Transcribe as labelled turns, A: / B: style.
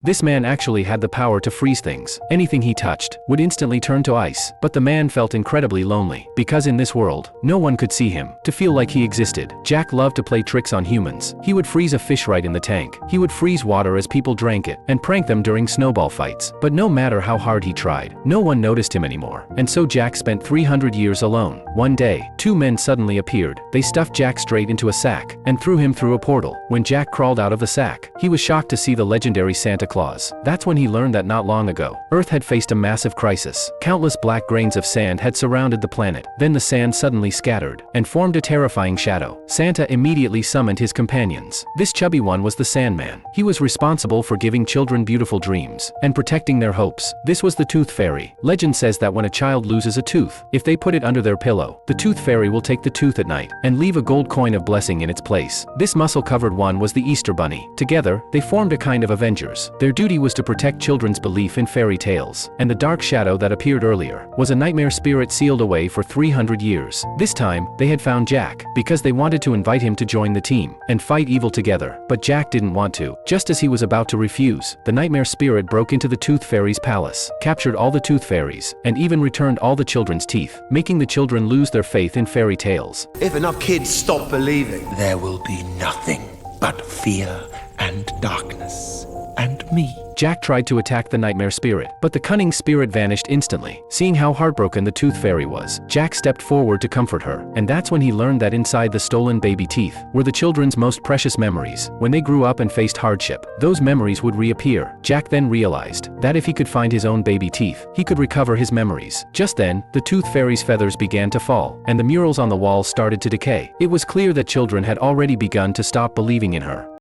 A: This man actually had the power to freeze things. Anything he touched would instantly turn to ice. But the man felt incredibly lonely, because in this world, no one could see him, to feel like he existed. Jack loved to play tricks on humans. He would freeze a fish right in the tank. He would freeze water as people drank it, and prank them during snowball fights. But no matter how hard he tried, no one noticed him anymore. And so Jack spent 300 years alone. One day, two men suddenly appeared. They stuffed Jack straight into a sack, and threw him through a portal. When Jack crawled out of the sack, he was shocked to see the legendary Santa Claus. That's when he learned that not long ago, Earth had faced a massive crisis. Countless black grains of sand had surrounded the planet. Then the sand suddenly scattered, and formed a terrifying shadow. Santa immediately summoned his companions. This chubby one was the Sandman. He was responsible for giving children beautiful dreams, and protecting their hopes. This was the Tooth Fairy. Legend says that when a child loses a tooth, if they put it under their pillow, the Tooth Fairy will take the tooth at night, and leave a gold coin of blessing in its place. This muscle-covered one was the Easter Bunny. Together, they formed a kind of Avengers. Their duty was to protect children's belief in fairy tales. And the dark shadow that appeared earlier was a nightmare spirit sealed away for 300 years. This time, they had found Jack, because they wanted to invite him to join the team, and fight evil together. But Jack didn't want to. Just as he was about to refuse, the nightmare spirit broke into the Tooth Fairy's palace, captured all the Tooth Fairies, and even returned all the children's teeth, making the children lose their faith in fairy tales.
B: If enough kids stop believing,
C: There will be nothing but fear and darkness and me.
A: Jack tried to attack the nightmare spirit, but the cunning spirit vanished instantly. Seeing how heartbroken the Tooth Fairy was, Jack stepped forward to comfort her, and that's when he learned that inside the stolen baby teeth were the children's most precious memories. When they grew up and faced hardship, those memories would reappear. Jack then realized that if he could find his own baby teeth, he could recover his memories. Just then, the Tooth Fairy's feathers began to fall, and the murals on the walls started to decay. It was clear that children had already begun to stop believing in her.